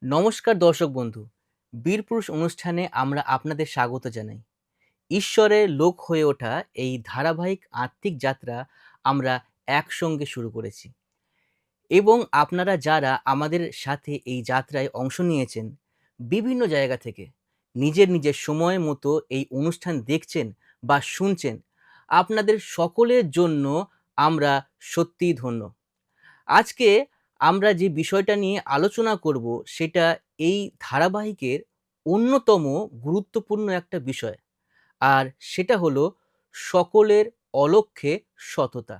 নমস্কার দর্শক বন্ধু, বীরপুরুষ অনুষ্ঠানে আমরা আপনাদের স্বাগত জানাই। ঈশ্বরের লোক হয়ে ওঠা এই ধারাবাহিক আত্মিক যাত্রা আমরা একসঙ্গে শুরু করেছি এবং আপনারা যারা আমাদের সাথে এই যাত্রায় অংশ নিয়েছেন বিভিন্ন জায়গা থেকে নিজের নিজের সময় মতো এই অনুষ্ঠান দেখছেন বা শুনছেন, আপনাদের সকলের জন্য আমরা সত্যিই ধন্য। আজকে আমরা যে বিষয়টা নিয়ে আলোচনা করব সেটা এই ধারাবাহিকের অন্যতম গুরুত্বপূর্ণ একটা বিষয়। আর সেটা হলো সকলের অলক্ষ্যে সততা।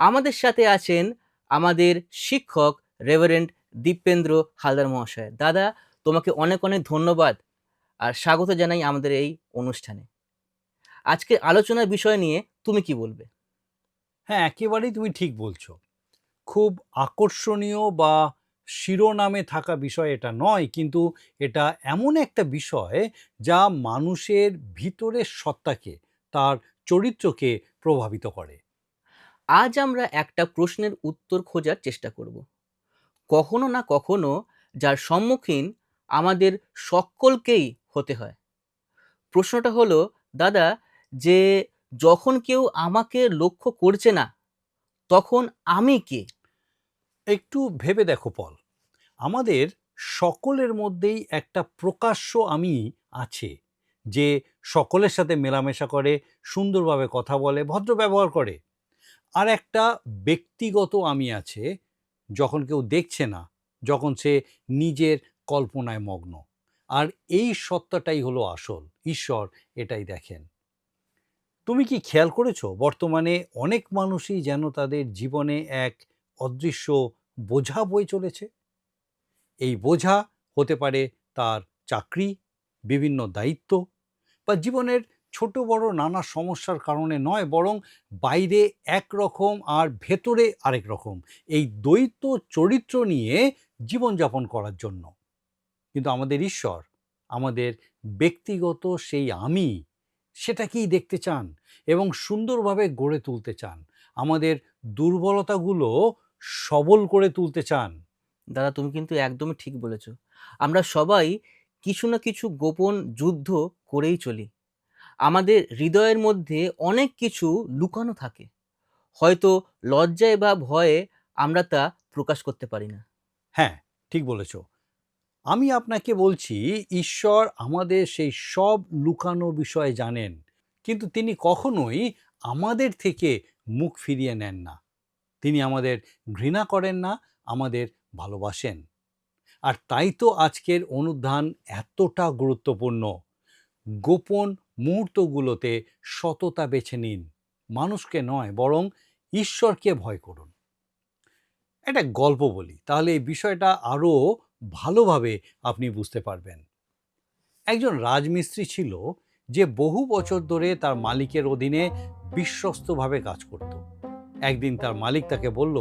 আমাদের সাথে আছেন আমাদের শিক্ষক রেভারেন্ড দীপেন্দ্র হালদার মহাশয়। দাদা, তোমাকে অনেক অনেক ধন্যবাদ আর স্বাগত জানাই আমাদের এই অনুষ্ঠানে। আজকে আলোচনার বিষয় নিয়ে তুমি কি বলবে? হ্যাঁ, একেবারেই তুমি ঠিক বলছো। খুব আকর্ষণীয় বা শিরোনামে থাকা বিষয় এটা নয়, কিন্তু এটা এমন একটা বিষয় যা মানুষের ভিতরের সত্তাকে, তার চরিত্রকে প্রভাবিত করে। আজ আমরা একটা প্রশ্নের উত্তর খোঁজার চেষ্টা করব। কখনো না কখনো যার সম্মুখীন আমাদের সকলকেই হতে হয়। প্রশ্নটা হলো, দাদা, যে যখন কেউ আমাকে লক্ষ্য করছে না, তখন আমি কে? একটু ভেবে দেখো পল, আমাদের সকলের মধ্যেই একটা প্রকাশ্য আমি আছে, যে সকলের সাথে মেলামেশা করে, সুন্দরভাবে কথা বলে, ভদ্র ব্যবহার করে। আর একটা ব্যক্তিগত আমি আছে, যখন কেউ দেখছে না, যখন সে নিজের কল্পনায় মগ্ন। আর এই সত্তাটাই হলো আসল, ঈশ্বর এটাই দেখেন। তুমি কি খেয়াল করেছো, বর্তমানে অনেক মানুষই যেন তাদের জীবনে এক অদৃশ্য বোঝা বয়ে চলেছে। এই বোঝা হতে পারে তার চাকরি, বিভিন্ন দায়িত্ব, বা জীবনের ছোট বড় নানা সমস্যার কারণে নয়, বরং বাইরে একরকম আর ভেতরে আরেক রকম, এই দ্বৈত চরিত্র নিয়ে জীবনযাপন করার জন্য। কিন্তু আমাদের ঈশ্বর আমাদের ব্যক্তিগত সেই আমি, সেটাকেই দেখতে চান এবং সুন্দরভাবে গড়ে তুলতে চান। আমাদের দুর্বলতাগুলো সবল করে তুলতে চান। দাদা, তুমি কিন্তু একদমই ঠিক বলেছ। আমরা সবাই কিছু না কিছু গোপন যুদ্ধ করেই চলি। আমাদের হৃদয়ের মধ্যে অনেক কিছু লুকানো থাকে। হয়তো লজ্জায় বা ভয়ে আমরা তা প্রকাশ করতে পারি না। হ্যাঁ, ঠিক বলেছ। আমি আপনাকে বলছি, ঈশ্বর আমাদের সেই সব লুকানো বিষয় জানেন, কিন্তু তিনি কখনোই আমাদের থেকে মুখ ফিরিয়ে নেন না। তিনি আমাদের ঘৃণা করেন না, আমাদের ভালোবাসেন। আর তাই তো আজকের অনুধ্যান এতটা গুরুত্বপূর্ণ। গোপন মুহূর্তগুলোতে সততা বেছে নিন। মানুষকে নয়, বরং ঈশ্বরকে ভয় করুন। একটা গল্প বলি, তাহলে এই বিষয়টা আরও ভালোভাবে আপনি বুঝতে পারবেন। একজন রাজমিস্ত্রি ছিল, যে বহু বছর ধরে তার মালিকের অধীনে বিশ্বস্তভাবে কাজ করত। একদিন তার মালিক তাকে বলল,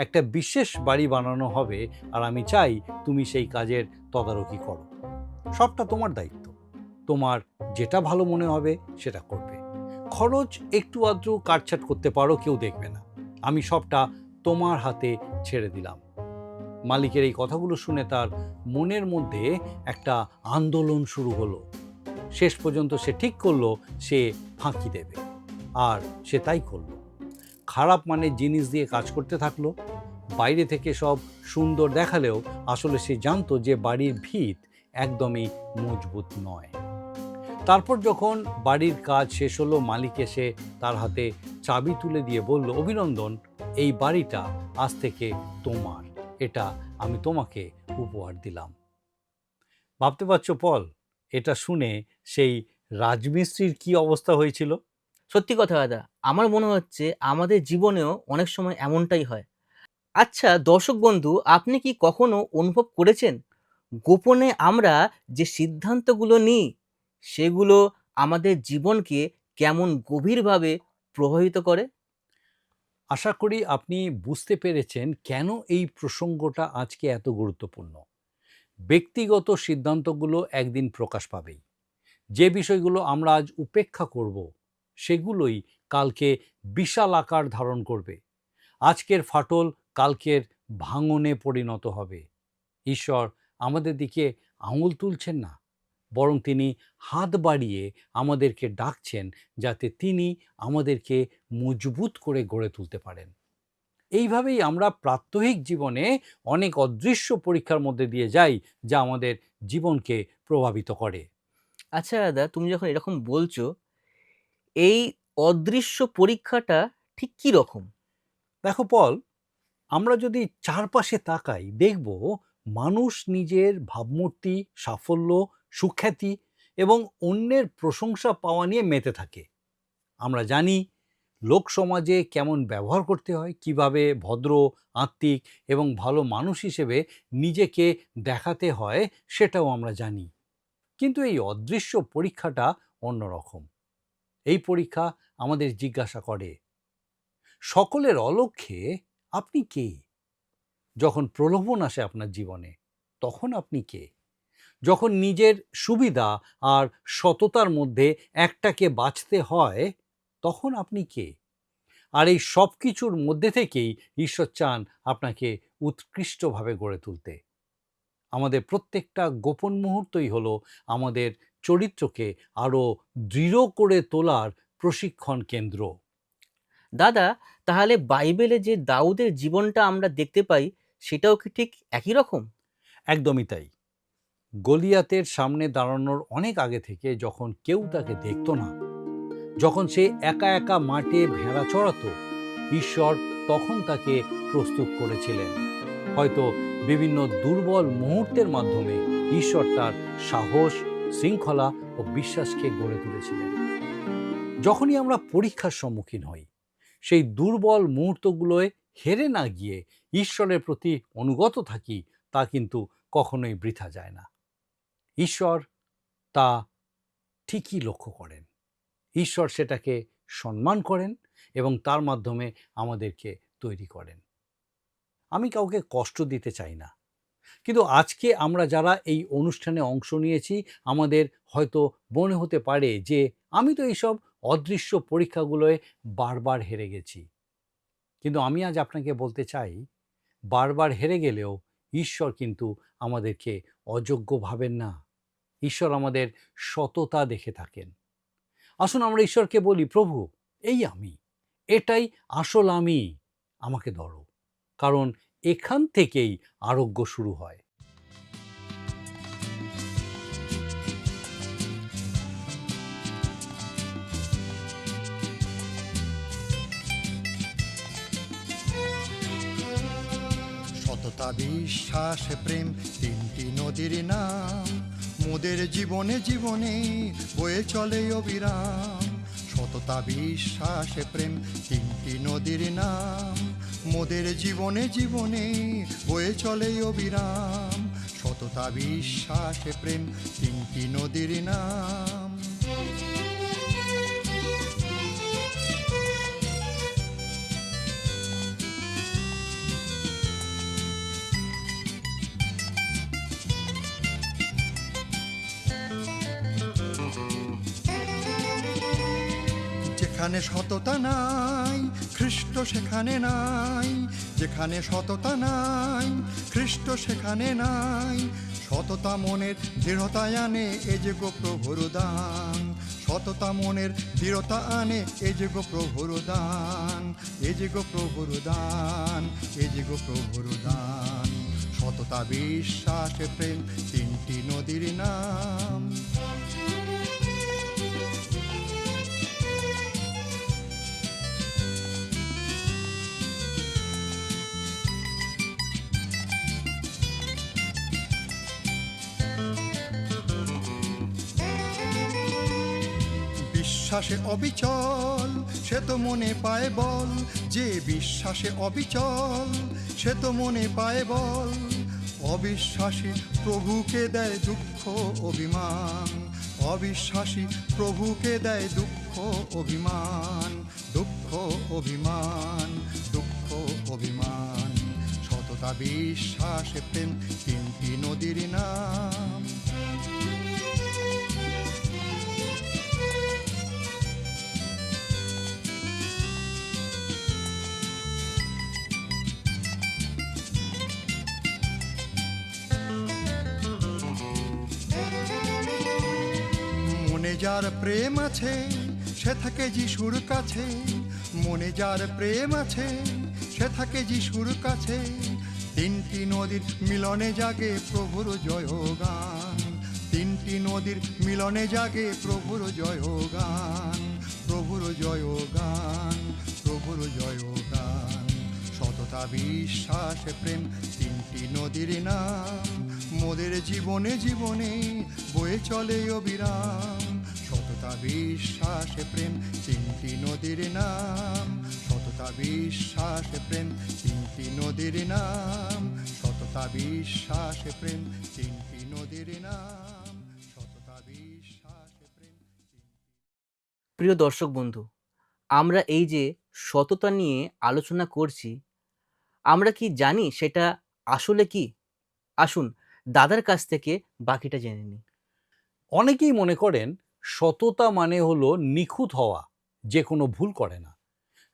একটা বিশেষ বাড়ি বানানো হবে, আর আমি চাই তুমি সেই কাজের তদারকি করো। সবটা তোমার দায়িত্ব, তোমার যেটা ভালো মনে হবে সেটা করবে। খরচ একটু আধটু কাটছাট করতে পারো, কেউ দেখবে না। আমি সবটা তোমার হাতে ছেড়ে দিলাম। মালিকের এই কথাগুলো শুনে তার মনের মধ্যে একটা আন্দোলন শুরু হলো। শেষ পর্যন্ত সে ঠিক করলো সে ফাঁকি দেবে, আর সে তাই করলো। খারাপ মানের জিনিস দিয়ে কাজ করতে থাকলো। বাইরে থেকে সব সুন্দর দেখালেও আসলে সে জানতো যে বাড়ির ভিত একদমই মজবুত নয়। তারপর যখন বাড়ির কাজ শেষ হলো, মালিক এসে তার হাতে চাবি তুলে দিয়ে বলল, অভিনন্দন, এই বাড়িটা আজ থেকে তোমার। এটা আমি তোমাকে উপহার দিলাম। ভাবতে পারছো পল, এটা শুনে সেই রাজমিস্ত্রির কি অবস্থা হয়েছিল? সত্যি কথা দাদা, আমার মনে হচ্ছে আমাদের জীবনেও অনেক সময় এমনটাই হয়। আচ্ছা দর্শক বন্ধু, আপনি কি কখনো অনুভব করেছেন গোপনে আমরা যে সিদ্ধান্তগুলো নিই সেগুলো আমাদের জীবনকে কেমন গভীরভাবে প্রভাবিত করে? আশা করি আপনি বুঝতে পেরেছেন কেন এই প্রসঙ্গটা আজকে এত গুরুত্বপূর্ণ। ব্যক্তিগত সিদ্ধান্তগুলো একদিন প্রকাশ পাবেই। যে বিষয়গুলো আমরা আজ উপেক্ষা করব, সেগুলোই কালকে বিশাল আকার ধারণ করবে। আজকের ফাটল কালকের ভাঙনে পরিণত হবে। ঈশ্বর আমাদের দিকে আঙুল তুলছেন না, বরং তিনি হাত বাড়িয়ে আমাদেরকে ডাকছেন, যাতে তিনি আমাদেরকে মজবুত করে গড়ে তুলতে পারেন। এইভাবেই আমরা প্রাত্যহিক জীবনে অনেক অদৃশ্য পরীক্ষার মধ্যে দিয়ে যাই, যা আমাদের জীবনকে প্রভাবিত করে। আচ্ছা দাদা, তুমি যখন এরকম বলছো, এই অদৃশ্য পরীক্ষাটা ঠিক কি রকম? দেখো পল, আমরা যদি চারপাশে তাকাই দেখব মানুষ নিজের ভাবমূর্তি, সাফল্য, সুখ্যাতি এবং অন্যের প্রশংসা পাওয়া নিয়ে মেতে থাকে। আমরা জানি লোক সমাজে কেমন ব্যবহার করতে হয়, কিভাবে ভদ্র, আত্মিক এবং ভালো মানুষ হিসেবে নিজেকে দেখাতে হয়, সেটাও আমরা জানি। কিন্তু এই অদৃশ্য পরীক্ষাটা অন্যরকম। এই পরীক্ষা আমাদের জিজ্ঞাসা করে, সকলের অলক্ষ্যে আপনি কে? যখন প্রলোভন আসে আপনার জীবনে, তখন আপনি কে? যখন নিজের সুবিধা আর সততার মধ্যে একটাকে বাছতে হয়, তখন আপনি কে? আর এই সব কিছুর মধ্যে থেকেই ঈশ্বর চান আপনাকে উৎকৃষ্টভাবে গড়ে তুলতে। আমাদের প্রত্যেকটা গোপন মুহূর্তই হলো আমাদের চরিত্রকে আরও দৃঢ় করে তোলার প্রশিক্ষণ কেন্দ্র। দাদা, তাহলে বাইবেলে যে দাউদের জীবনটা আমরা দেখতে পাই সেটাও কি ঠিক একই রকম? একদমই তাই। গলিয়াতের সামনে দাঁড়ানোর অনেক আগে থেকে যখন কেউ তাকে দেখতো না, যখন সে একা একা মাঠে ভেড়া চড়াতো, ঈশ্বর তখন তাকে প্রস্তুত করেছিলেন। হয়তো বিভিন্ন দুর্বল মুহূর্তের মাধ্যমে ঈশ্বর তার সাহস, শৃঙ্খলা ও বিশ্বাসকে গড়ে তুলেছিলেন। যখনই আমরা পরীক্ষার সম্মুখীন হই, সেই দুর্বল মুহূর্তগুলোয় হেরে না গিয়ে ঈশ্বরের প্রতি অনুগত থাকি, তা কিন্তু কখনোই বৃথা যায় না। ঈশ্বর তা ঠিকই লক্ষ্য করেন। ঈশ্বর সেটাকে সম্মান করেন এবং তার মাধ্যমে আমাদেরকে তৈরি করেন। আমি কাউকে কষ্ট দিতে চাই না, কিন্তু আজকে আমরা যারা এই অনুষ্ঠানে অংশ নিয়েছি, আমাদের হয়তো মনে হতে পারে যে আমি তো এইসব অদৃশ্য পরীক্ষাগুলোয় বারবার হেরে গেছি। কিন্তু আমি আজ আপনাকে বলতে চাই, বারবার হেরে গেলেও ঈশ্বর কিন্তু আমাদেরকে অযোগ্য ভাবেন না। ঈশ্বর আমাদের সততা দেখে থাকেন। আসুন আমরা ঈশ্বরকে বলি, প্রভু, এই আমি, এটাই আসল আমি, আমাকে ধরো। কারণ এখান থেকেই আরোগ্য শুরু হয়। সততা, বিশ্বাস, প্রেম, তিনটি নদীর নাম মোদের জীবনে জীবনে বয়ে চলে অবিরাম। সততা, বিশ্বাস, প্রেম, তিনটি নদীর নাম মোদের জীবনে জীবনে বয়ে চলে অবিরাম। সততা, বিশ্বাস, প্রেম, তিনটি নদীর নাম। যেখানে সততা নাই খ্রিস্ট সেখানে নাই, যেখানে সততা নাই খ্রিস্ট সেখানে নাই। সততা মনের দৃঢ়তায় আনে এ যে গো প্রভুর দান, সততা মনের দৃঢ়তা আনে এ যে গো প্রভুর দান, এ যে গো প্রভুর দান, এ যে গো প্রভুর দান। সততা, বিশ্বাস, প্রেম, তিনটি নদীর নাম। বিশ্বাসে অবিচল সে তো মনে পায় বল, যে বিশ্বাসে অবিচল সে তো মনে পায় বল। অবিশ্বাসী প্রভুকে দেয় দুঃখ অভিমান, অবিশ্বাসী প্রভুকে দেয় দুঃখ অভিমান, দুঃখ অভিমান, দুঃখ অভিমান। সততা বিশ্বাস প্রেম তিনটি নদীর নাম। মনে যার প্রেম আছে সে থাকে যিশুর কাছে, মনে যার প্রেম আছে সে থাকে যিশুর কাছে। তিনটি নদীর মিলনে জাগে প্রভুর জয়গান, তিনটি নদীর মিলনে জাগে প্রভুর জয়গান, প্রভুর জয়গান, প্রভুর জয়গান। সততা বিশ্বাস প্রেম তিনটি নদীর নাম, মোদের জীবনে জীবনে বয়ে চলে অবিরাম। সততা বিশ্বাস প্রেম তিনটি নদীর নাম, সততা বিশ্বাস প্রেম তিনটি নদীর নাম, সততা বিশ্বাস প্রেম তিনটি নদীর নাম, সততা বিশ্বাস প্রেম। প্রিয় দর্শক বন্ধু, আমরা এই যে সততা নিয়ে আলোচনা করছি, আমরা কি জানি সেটা আসলে কি? আসুন দাদার কাছ থেকে বাকিটা জেনে নিই। অনেকেই মনে করেন সততা মানে হলো নিখুঁত হওয়া, যে কোনো ভুল করে না,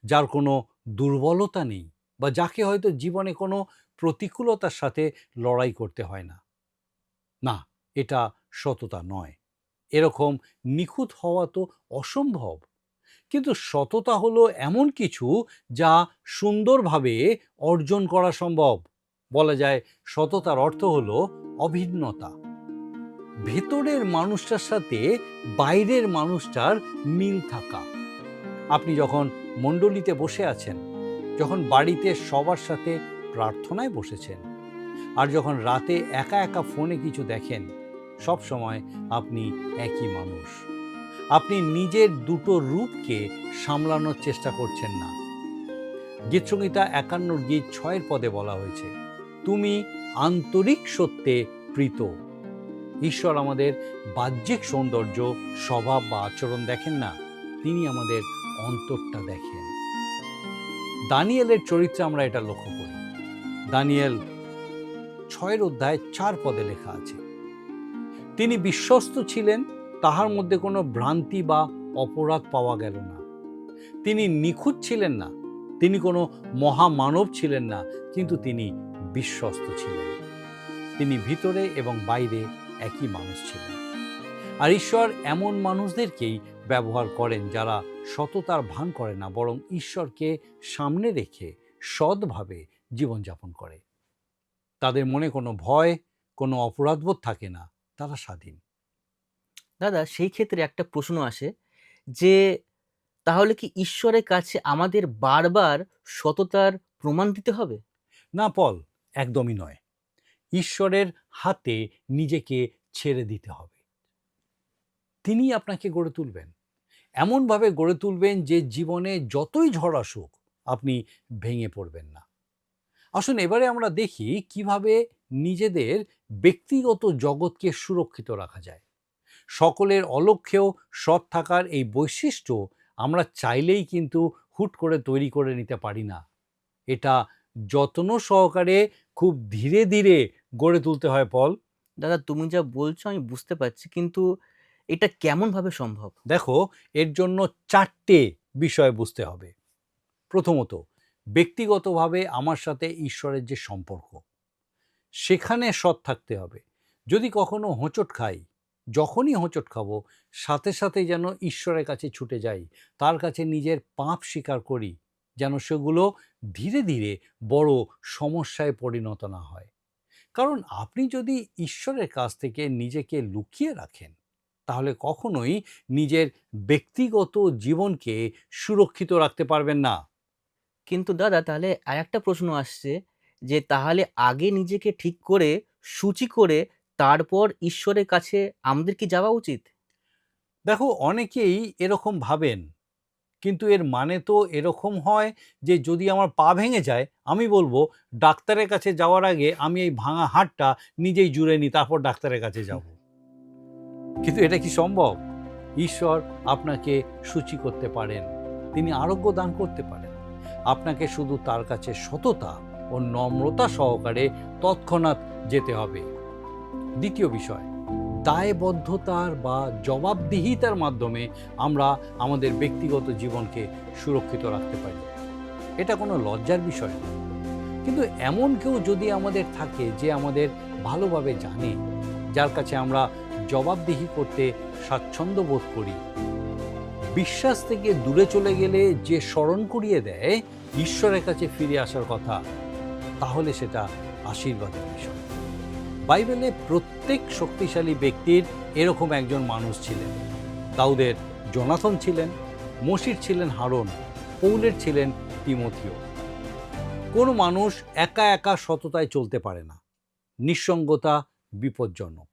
যার কোনো দুর্বলতা নেই, বা যাকে হয়তো জীবনে কোনো প্রতিকূলতার সাথে লড়াই করতে হয় না। না, এটা সততা নয়। এরকম নিখুঁত হওয়া তো অসম্ভব। কিন্তু সততা হলো এমন কিছু যা সুন্দরভাবে অর্জন করা সম্ভব। বলা যায় সততার অর্থ হলো অভিন্নতা, ভেতরের মানুষটার সাথে বাইরের মানুষটার মিল থাকা। আপনি যখন মণ্ডলীতে বসে আছেন, যখন বাড়িতে সবার সাথে প্রার্থনায় বসেছেন, আর যখন রাতে একা একা ফোনে কিছু দেখেন, সব সময় আপনি একই মানুষ। আপনি নিজের দুটো রূপকে সামলানোর চেষ্টা করছেন না। গীতসংহিতা 51 গীত 6 পদে বলা হয়েছে, তুমি আন্তরিক সত্যে প্রীত। ঈশ্বর আমাদের বাহ্যিক সৌন্দর্য, স্বভাব বা আচরণ দেখেন না, তিনি আমাদের অন্তরটা দেখেন। দানিয়েলের চরিত্রে আমরা এটা লক্ষ্য করি। দানিয়েল 6 অধ্যায় 4 পদে লেখা আছে, তিনি বিশ্বস্ত ছিলেন, তাহার মধ্যে কোনো ভ্রান্তি বা অপরাধ পাওয়া গেল না। তিনি নিখুঁত ছিলেন না, তিনি কোনো মহামানব ছিলেন না, কিন্তু তিনি বিশ্বস্ত ছিলেন। তিনি ভিতরে এবং বাইরে একই মানুষ ছিলেন। আর ঈশ্বর এমন মানুষদেরকেই ব্যবহার করেন যারা সততার ভান করে না, বরং ঈশ্বরকে সামনে রেখে সৎভাবে জীবনযাপন করে। তাদের মনে কোনো ভয়, কোনো অপরাধবোধ থাকে না, তারা স্বাধীন। দাদা, সেই ক্ষেত্রে একটা প্রশ্ন আসে যে তাহলে কি ঈশ্বরের কাছে আমাদের বারবার সততার প্রমাণ দিতে হবে? না পল, একদমই নয়। ঈশ্বরের হাতে নিজেকে ছেড়ে দিতে হবে। তিনি আপনাকে গড়ে তুলবেন, এমনভাবে গড়ে তুলবেন যে জীবনে যতই ঝড় আসুক আপনি ভেঙে পড়বেন না। আসুন এবারে আমরা দেখি কিভাবে নিজেদের ব্যক্তিগত জগৎকে সুরক্ষিত রাখা যায়। সকলের অলক্ষ্যেও সৎ থাকার এই বৈশিষ্ট্য আমরা চাইলেই কিন্তু হুট করে তৈরি করে নিতে পারি না। এটা যত্ন সহকারে খুব ধীরে ধীরে গড়ে তুলতে হয় পল। দাদা, তুমি যা বলছো আমি বুঝতে পারছি, কিন্তু এটা কেমনভাবে সম্ভব? দেখো, এর জন্য 4টে বিষয় বুঝতে হবে। প্রথমত, ব্যক্তিগতভাবে আমার সাথে ঈশ্বরের যে সম্পর্ক, সেখানে সৎ থাকতে হবে। যদি কখনো হোঁচট খাই, যখনই হোঁচট খাবো, সাথে সাথে যেন ঈশ্বরের কাছে ছুটে যাই, তার কাছে নিজের পাপ স্বীকার করি, যেন সেগুলো ধীরে ধীরে বড় সমস্যায় পরিণত না হয়। কারণ আপনি যদি ঈশ্বরের কাছ থেকে নিজেকে লুকিয়ে রাখেন, তাহলে কখনোই নিজের ব্যক্তিগত জীবনকে সুরক্ষিত রাখতে পারবেন না। কিন্তু দাদা, তাহলে আরেকটা প্রশ্ন আসছে যে তাহলে আগে নিজেকে ঠিক করে, সূচি করে, তারপর ঈশ্বরের কাছে আমাদের কি যাওয়া উচিত? দেখো, অনেকেই এরকম ভাবেন, কিন্তু এর মানে তো এরকম হয় যে যদি আমার পা ভেঙে যায়, আমি বলবো ডাক্তারের কাছে যাওয়ার আগে আমি এই ভাঙা হাড়টা নিজেই জুড়ে নিই, তারপর ডাক্তারের কাছে যাব। কিন্তু এটা কি সম্ভব? ঈশ্বর আপনাকে সূচি করতে পারেন, তিনি আরোগ্য দান করতে পারেন। আপনাকে শুধু তার কাছে সততা ও নম্রতা সহকারে তৎক্ষণাৎ যেতে হবে। দ্বিতীয় বিষয়, দায়বদ্ধতার বা জবাবদিহিতার মাধ্যমে আমরা আমাদের ব্যক্তিগত জীবনকে সুরক্ষিত রাখতে পারি। এটা কোনো লজ্জার বিষয় না। কিন্তু এমন কেউ যদি আমাদের থাকে যে আমাদের ভালোভাবে জানে, যার কাছে আমরা জবাবদিহি করতে স্বাচ্ছন্দ্য বোধ করি, বিশ্বাস থেকে দূরে চলে গেলে যে স্মরণ করিয়ে দেয় ঈশ্বরের কাছে ফিরে আসার কথা, তাহলে সেটা আশীর্বাদের বিষয়। বাইবেলে প্রত্যেক শক্তিশালী ব্যক্তির এরকম একজন মানুষ ছিলেন। দাউদের জোনাথন ছিলেন, মোশির ছিলেন হারন, পৌলের ছিলেন তিমথিও। কোনো মানুষ একা একা সততায় চলতে পারে না, নিঃসঙ্গতা বিপজ্জনক।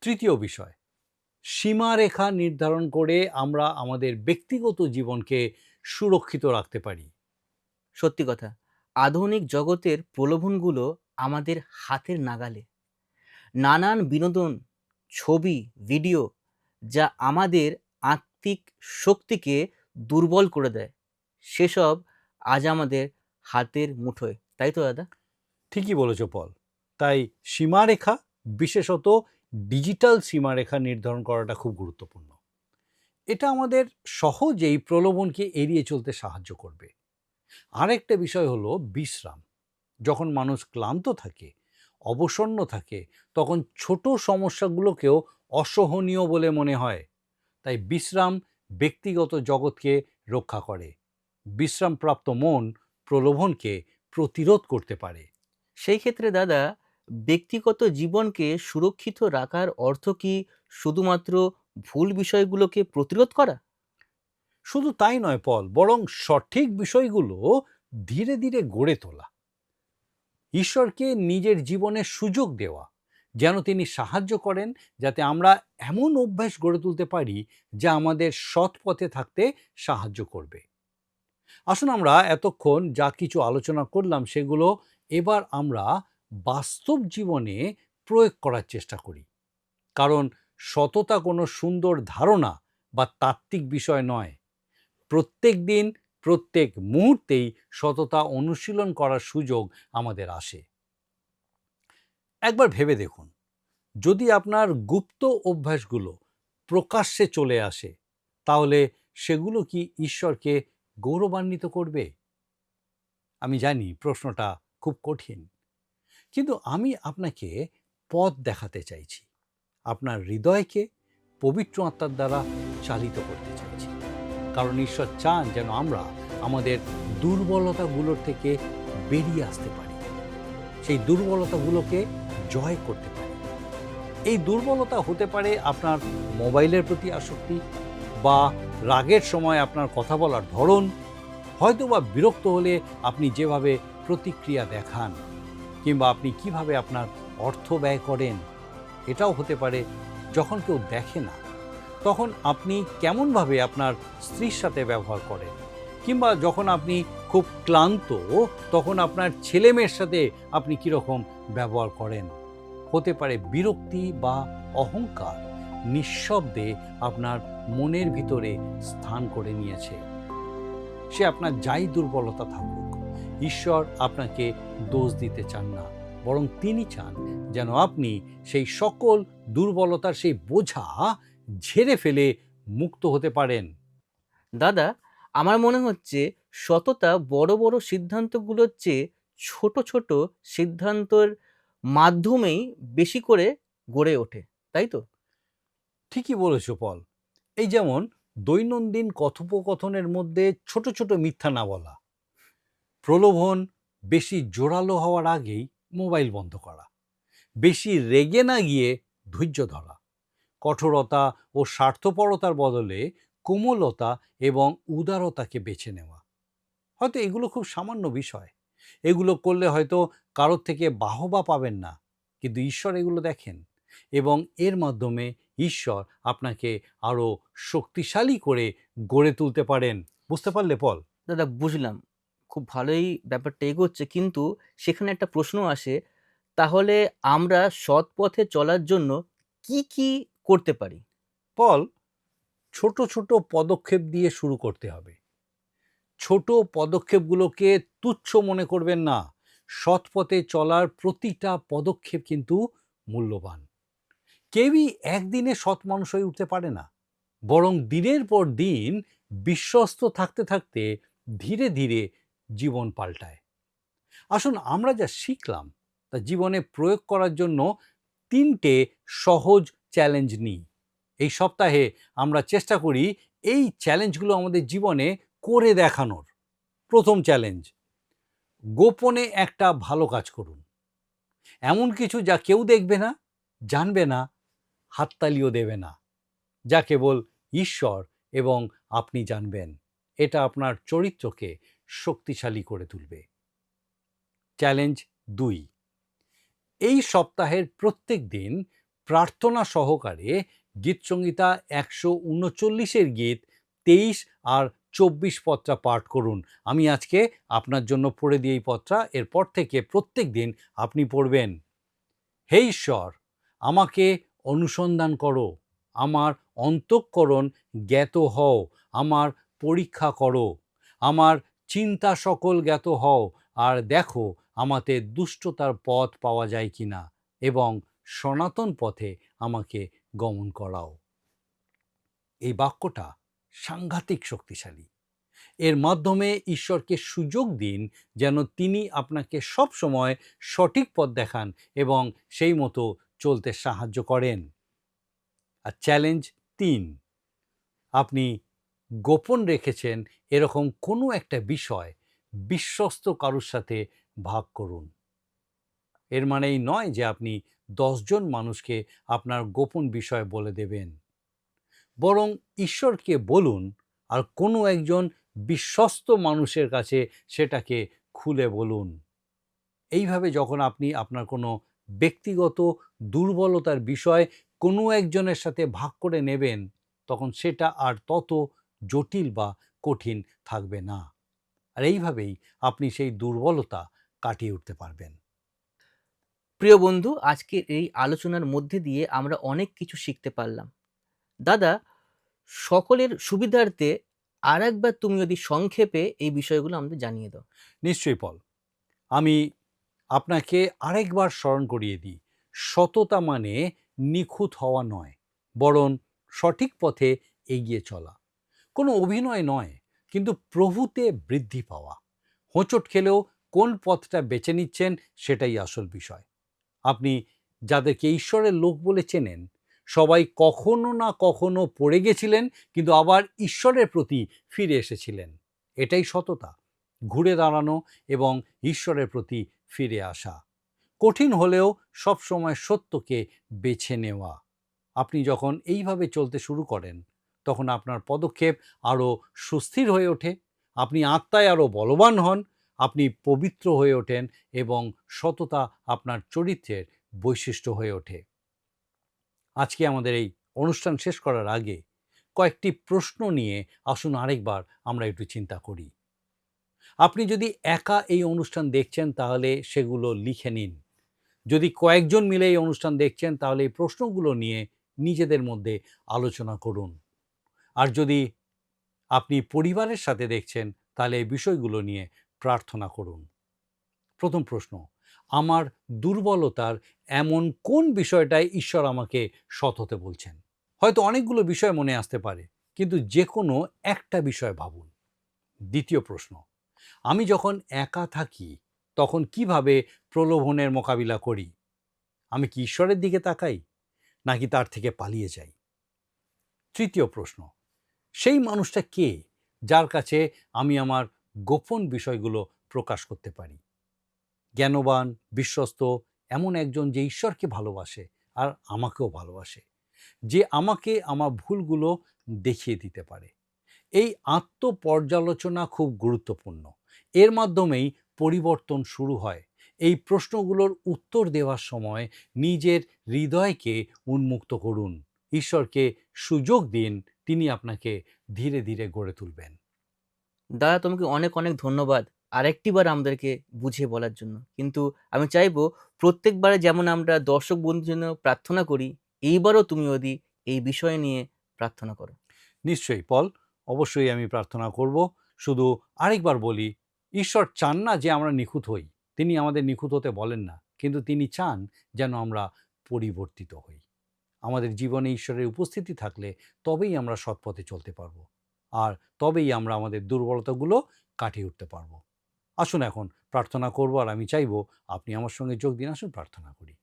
তৃতীয় বিষয়, সীমারেখা নির্ধারণ করে আমরা আমাদের ব্যক্তিগত জীবনকে সুরক্ষিত রাখতে পারি। সত্যি কথা, আধুনিক জগতের প্রলোভনগুলো আমাদের হাতের নাগালে। নানান বিনোদন, ছবি, ভিডিও যা আমাদের আত্মিক শক্তিকে দুর্বল করে দেয়, সেসব আজ আমাদের হাতের মুঠোয়, তাই তো দাদা? ঠিকই বলেছ পল। তাই সীমারেখা, বিশেষত ডিজিটাল সীমারেখা নির্ধারণ করাটা খুব গুরুত্বপূর্ণ। এটা আমাদের সহজেই প্রলোভনকে এড়িয়ে চলতে সাহায্য করবে। আরেকটা বিষয় হলো বিশ্রাম। যখন মানুষ ক্লান্ত থাকে, অবসন্ন থাকে, তখন ছোট সমস্যাগুলোকেও অসহনীয় বলে মনে হয়। তাই বিশ্রাম ব্যক্তিগত জগৎকে রক্ষা করে। বিশ্রামপ্রাপ্ত মন প্রলোভনকে প্রতিরোধ করতে পারে। সেই ক্ষেত্রে দাদা, ব্যক্তিগত জীবনকে সুরক্ষিত রাখার অর্থ কি শুধুমাত্র ভুল বিষয়গুলোকে প্রতিরোধ করা? শুধু তাই নয় পল, বরং সঠিক বিষয়গুলো ধীরে ধীরে গড়ে তোলা। ঈশ্বরকে নিজের জীবনের সুযোগ দেওয়া, যেন তিনি সাহায্য করেন যাতে আমরা এমন অভ্যাস গড়ে তুলতে পারি যা আমাদের সৎ পথে থাকতে সাহায্য করবে। আসুন আমরা এতক্ষণ যা কিছু আলোচনা করলাম সেগুলো এবার আমরা বাস্তব জীবনে প্রয়োগ করার চেষ্টা করি। কারণ সততা কোনো সুন্দর ধারণা বা তাত্ত্বিক বিষয় নয়। প্রত্যেক দিন, প্রত্যেক মুহূর্তেই সততা অনুশীলন করার সুযোগ আমাদের আসে। একবার ভেবে দেখুন, যদি আপনার গুপ্ত অভ্যাসগুলো প্রকাশ্যে চলে আসে, তাহলে সেগুলো কি ঈশ্বরকে গৌরবান্বিত করবে? আমি জানি প্রশ্নটা খুব কঠিন, কিন্তু আমি আপনাকে পথ দেখাতে চাইছি। আপনার হৃদয়কে পবিত্র আত্মার দ্বারা চালিত করতে চাইছি। কারণ ঈশ্বর চান যেন আমরা আমাদের দুর্বলতাগুলোর থেকে বেরিয়ে আসতে পারি, সেই দুর্বলতাগুলোকে জয় করতে পারি। এই দুর্বলতা হতে পারে আপনার মোবাইলের প্রতি আসক্তি, বা রাগের সময় আপনার কথা বলার ধরন, হয়তো বা বিরক্ত হলে আপনি যেভাবে প্রতিক্রিয়া দেখান, কিংবা আপনি কিভাবে আপনার অর্থ ব্যয় করেন। এটাও হতে পারে যখন কেউ দেখে না, তখন আপনি কেমনভাবে আপনার স্ত্রীর সাথে ব্যবহার করেন, কিংবা যখন আপনি খুব ক্লান্ত, তখন আপনার ছেলেমেয়ের সাথে আপনি কীরকম ব্যবহার করেন। হতে পারে বিরক্তি বা অহংকার নিঃশব্দে আপনার মনের ভিতরে স্থান করে নিয়েছে। সে আপনার যাই দুর্বলতা থাকুক, ঈশ্বর আপনাকে দোষ দিতে চান না, বরং তিনি চান যেন আপনি সেই সকল দুর্বলতার সেই বোঝা ঝেড়ে ফেলে মুক্ত হতে পারেন। দাদা, আমার মনে হচ্ছে সততা বড় বড় সিদ্ধান্তগুলোর চেয়ে ছোট ছোট সিদ্ধান্তের মাধ্যমেই বেশি করে গড়ে ওঠে, তাই তো? ঠিকই বলেছ পল। এই যেমন দৈনন্দিন কথোপকথনের মধ্যে ছোট ছোট মিথ্যা না বলা, প্রলোভন বেশি জোরালো হওয়ার আগেই মোবাইল বন্ধ করা, বেশি রেগে না গিয়ে ধৈর্য ধরা, কঠোরতা ও স্বার্থপরতার বদলে কোমলতা এবং উদারতাকে বেছে নেওয়া। হয়তো এগুলো খুব সামান্য বিষয়, এগুলো করলে হয়তো কারোর থেকে বাহবা পাবেন না, কিন্তু ঈশ্বর এগুলো দেখেন এবং এর মাধ্যমে ঈশ্বর আপনাকে আরও শক্তিশালী করে গড়ে তুলতে পারেন। বুঝতে পারলে পল? দাদা বুঝলাম। খুব ভালোই ব্যাপারটা এগোচ্ছে। কিন্তু সেখানে একটা প্রশ্ন আসে, তাহলে আমরা সৎ পথে চলার জন্য কি করতে পারি? পল, ছোট ছোট পদক্ষেপ দিয়ে শুরু করতে হবে। ছোট পদক্ষেপগুলোকে তুচ্ছ মনে করবেন না। সৎ পথে চলার প্রতিটা পদক্ষেপ কিন্তু মূল্যবান। কেউই একদিনে সৎ মানুষ হয়ে উঠতে পারে না, বরং দিনের পর দিন বিশ্বস্ত থাকতে থাকতে ধীরে ধীরে জীবন পাল্টায়। আসুন আমরা যা শিখলাম তা জীবনে প্রয়োগ করার জন্য ৩টে সহজ চ্যালেঞ্জ নিই। এই সপ্তাহে আমরা চেষ্টা করি এই চ্যালেঞ্জগুলো আমাদের জীবনে করে দেখানোর। প্রথম চ্যালেঞ্জ, গোপনে একটা ভালো কাজ করুন। এমন কিছু যা কেউ দেখবে না, জানবে না, হাততালিও দেবে না, যা কেবল ঈশ্বর এবং আপনি জানবেন। এটা আপনার চরিত্রকে শক্তিশালী করে তুলবে। চ্যালেঞ্জ ২, এই সপ্তাহের প্রত্যেক দিন প্রার্থনা সহকারে গীতসংহিতা ১৩৯-এর গীত ২৩ আর ২৪ পদটা পাঠ করুন। আমি আজকে আপনার জন্য পড়ে দিই এই পদটা। এরপর থেকে প্রত্যেক দিন আপনি পড়বেন, হে ঈশ্বর, আমাকে অনুসন্ধান করো, আমার অন্তঃকরণ জ্ঞাত হও, আমার পরীক্ষা করো, আমার চিন্তা সকল জ্ঞাত হও, আর দেখো আমাতে দুষ্টতার পথ পাওয়া যায় কিনা, এবং সনাতন পথে আমাকে গমন করাও। এই বাক্যটা সাংঘাতিক শক্তিশালী। এর মাধ্যমে ঈশ্বরকে সুযোগ দিন যেন তিনি আপনাকে সব সময় সঠিক পথ দেখান এবং সেই মতো চলতে সাহায্য করেন। আর চ্যালেঞ্জ ৩, আপনি গোপন রেখেছেন এরকম কোনো একটা বিষয় বিশ্বস্ত কারোর সাথে ভাগ করুন। এর মানে এই নয় যে আপনি ১০ জন মানুষকে আপনার গোপন বিষয় বলে দেবেন, বরং ঈশ্বরকে বলুন আর কোনো একজন বিশ্বস্ত মানুষের কাছে সেটাকে খুলে বলুন। এইভাবে যখন আপনি আপনার কোনো ব্যক্তিগত দুর্বলতার বিষয় কোনো একজনের সাথে ভাগ করে নেবেন, তখন সেটা আর তত জটিল বা কঠিন থাকবে না। আর এইভাবেই আপনি সেই দুর্বলতা কাটিয়ে উঠতে পারবেন। প্রিয় বন্ধু, আজকের এই আলোচনার মধ্যে দিয়ে আমরা অনেক কিছু শিখতে পারলাম। দাদা, সকলের সুবিধার্থে আরেকবার তুমি যদি সংক্ষেপে এই বিষয়গুলো আমাদের জানিয়ে দাও। নিশ্চয়ই পল, আমি আপনাকে আরেকবার স্মরণ করিয়ে দিই, সততা মানে নিখুঁত হওয়া নয়, বরং সঠিক পথে এগিয়ে চলা। কোনো অভিনয় নয়, কিন্তু প্রভুতে বৃদ্ধি পাওয়া। হোঁচট খেলেও কোন পথটা বেছে নিচ্ছেন সেটাই আসল বিষয়। আপনি যাদেরকে ঈশ্বরের লোক বলে চেনেন, সবাই কখনো না কখনো পড়ে গেছিলেন, কিন্তু আবার ঈশ্বরের প্রতি ফিরে এসেছিলেন। এটাই সততা, ঘুরে দাঁড়ানো এবং ঈশ্বরের প্রতি ফিরে আসা। কঠিন হলেও সবসময় সত্যকে বেছে নেওয়া। আপনি যখন এইভাবে চলতে শুরু করেন, তখন আপনার পদক্ষেপ আরও সুস্থির হয়ে ওঠে, আপনি আত্মায় আরও বলবান হন, আপনি পবিত্র হয়ে ওঠেন এবং সততা আপনার চরিত্রের বৈশিষ্ট্য হয়ে ওঠে। আজকে আমাদের এই অনুষ্ঠান শেষ করার আগে কয়েকটি প্রশ্ন নিয়ে আসুন আরেকবার আমরা একটু চিন্তা করি। আপনি যদি একা এই অনুষ্ঠান দেখছেন তাহলে সেগুলো লিখে নিন। যদি কয়েকজন মিলে এই অনুষ্ঠান দেখছেন তাহলে এই প্রশ্নগুলো নিয়ে নিজেদের মধ্যে আলোচনা করুন। আর যদি আপনি পরিবারের সাথে দেখছেন তাহলে এই বিষয়গুলো নিয়ে প্রার্থনা করুন। প্রথম প্রশ্ন, আমার দুর্বলতার এমন কোন বিষয়টায় ঈশ্বর আমাকে সৎ হতে বলছেন? হয়তো অনেকগুলো বিষয় মনে আসতে পারে, কিন্তু যে কোনো একটা বিষয় ভাবুন। দ্বিতীয় প্রশ্ন, আমি যখন একা থাকি তখন কিভাবে প্রলোভনের মোকাবিলা করি? আমি কি ঈশ্বরের দিকে তাকাই নাকি তার থেকে পালিয়ে যাই? তৃতীয় প্রশ্ন, সেই মানুষটা কে যার কাছে আমি আমার গোপন বিষয়গুলো প্রকাশ করতে পারি? জ্ঞানবান, বিশ্বস্ত, এমন একজন যে ঈশ্বরকে ভালোবাসে আর আমাকেও ভালোবাসে, যে আমাকে আমার ভুলগুলো দেখিয়ে দিতে পারে। এই আত্মপর্যালোচনা খুব গুরুত্বপূর্ণ। এর মাধ্যমেই পরিবর্তন শুরু হয়। এই প্রশ্নগুলোর উত্তর দেওয়ার সময় নিজের হৃদয়কে উন্মুক্ত করুন। ঈশ্বরকে সুযোগ দিন, তিনি আপনাকে ধীরে ধীরে গড়ে তুলবেন। দাদা, তোমাকে অনেক অনেক ধন্যবাদ আরেকটিবার আমাদেরকে বুঝিয়ে বলার জন্য। কিন্তু আমি চাইবো প্রত্যেকবারে যেমন আমরা দর্শক বন্ধুর জন্য প্রার্থনা করি, এইবারও তুমি যদি এই বিষয় নিয়ে প্রার্থনা করো। নিশ্চয়ই পল, অবশ্যই আমি প্রার্থনা করব। শুধু আরেকবার বলি, ঈশ্বর চান না যে আমরা নিখুঁত হই, তিনি আমাদের নিখুঁত হতে বলেন না, কিন্তু তিনি চান যেন আমরা পরিবর্তিত হই। আমাদের জীবনে ঈশ্বরের উপস্থিতি থাকলে তবেই আমরা সৎপথে চলতে পারবো, আর তবেই আমরা আমাদের দুর্বলতাগুলো কাটিয়ে উঠতে পারবো। আসুন এখন প্রার্থনা করব, আর আমি চাইবো আপনি আমার সঙ্গে যোগ দিন। আসুন প্রার্থনা করি।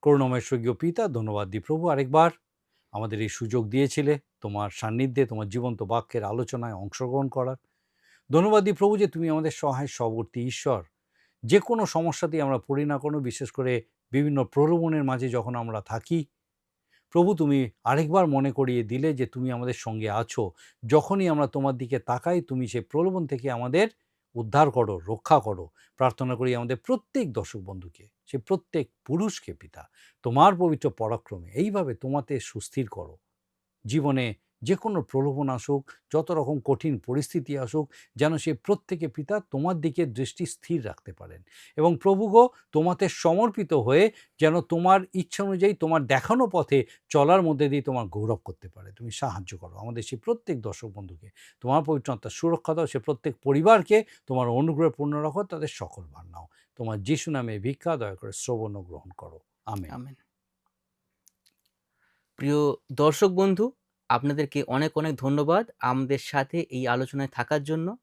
করুণাময় স্বর্গীয় পিতা, ধন্যবাদ দিই প্রভু আরেকবার আমাদের এই সুযোগ দিয়েছিলে তোমার সান্নিধ্যে, তোমার জীবন্ত বাক্যের আলোচনায় অংশগ্রহণ করার। ধন্যবাদ দিই প্রভু যে তুমি আমাদের সহায় সবর্তী ঈশ্বর। যে কোনো সমস্যাতেই আমরা পড়ি না কোনো, বিশেষ করে বিভিন্ন প্রলোভনের মাঝে যখন আমরা থাকি, প্রভু তুমি আরেকবার মনে করিয়ে দিলে যে তুমি আমাদের সঙ্গে আছো। যখনই আমরা তোমার দিকে তাকাই, তুমি সেই প্রলোভন থেকে আমাদের উদ্ধার করো, রক্ষা করো। প্রার্থনা করি আমাদের প্রত্যেক দর্শক বন্ধুকে, সে প্রত্যেক পুরুষকে পিতা, তোমার পবিত্র পরাক্রমে এইভাবে তোমাতে সুস্থির করো। জীবনে যে কোনো প্রলোভন আসুক, যত রকম কঠিন পরিস্থিতি আসুক, যেন সে প্রত্যেকে পিতা তোমার দিকে দৃষ্টি স্থির রাখতে পারেন। এবং প্রভু গো, তোমাতে সমর্পিত হয়ে যেন তোমার ইচ্ছা অনুযায়ী তোমার দেখানো পথে চলার মধ্যে দিয়ে তোমার গৌরব করতে পারে। তুমি সাহায্য করো আমাদের সেই প্রত্যেক দর্শক বন্ধুকে, তোমার পবিত্র আত্মার সুরক্ষা দাও। সে প্রত্যেক পরিবারকে তোমার অনুগ্রহে পূর্ণ রাখো, তাদের সকল ভার নাও। তোমার যিশু নামে ভিক্ষা দয়া করে শ্রবণ ও গ্রহণ করো। আমেন। আমেন। প্রিয় দর্শক বন্ধু, আপনাদেরকে অনেক অনেক ধন্যবাদ আমাদের সাথে এই আলোচনায় থাকার জন্য।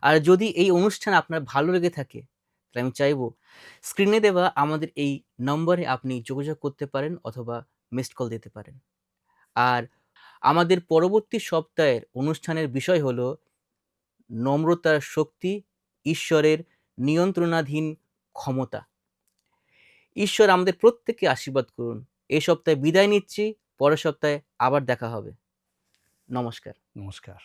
আর যদি এই অনুষ্ঠান আপনার ভালো লেগে থাকে, তাহলে আমি চাইবো স্ক্রিনে দেওয়া আমাদের এই নম্বরে আপনি যোগাযোগ করতে পারেন অথবা মিসড কল দিতে পারেন। আর আমাদের পরবর্তী সপ্তাহের অনুষ্ঠানের বিষয় হলো নম্রতার শক্তি, ঈশ্বরের নিয়ন্ত্রণাধীন ক্ষমতা। ঈশ্বর আমাদের প্রত্যেককে আশীর্বাদ করুন। এই সপ্তাহে বিদায় নিচ্ছি, পরের সপ্তাহে আবার দেখা হবে। নমস্কার। নমস্কার।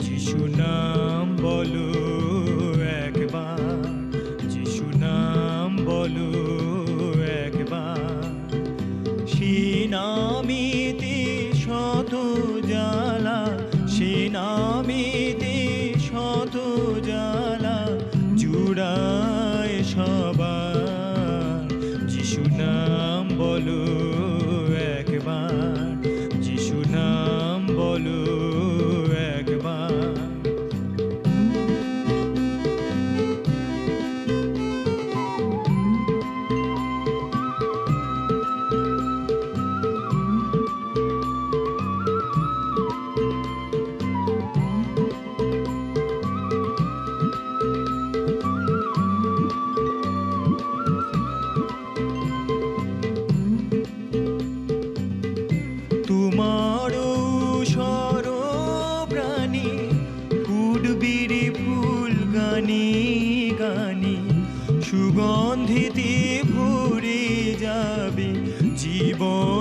যিশু নাম বলো একবার, যিশু নাম বলো একবার, সে নামেতে শত জ্বালা, সে নামেতে শত জ্বালা জুড়ায় সবার। যিশু নাম বলো একবার, যিশু নাম বলো একবার। তোমারও সরপ্রাণী ফুটবির ফুল গানে গানে, সুগন্ধিতে ভরে যাবে জীবন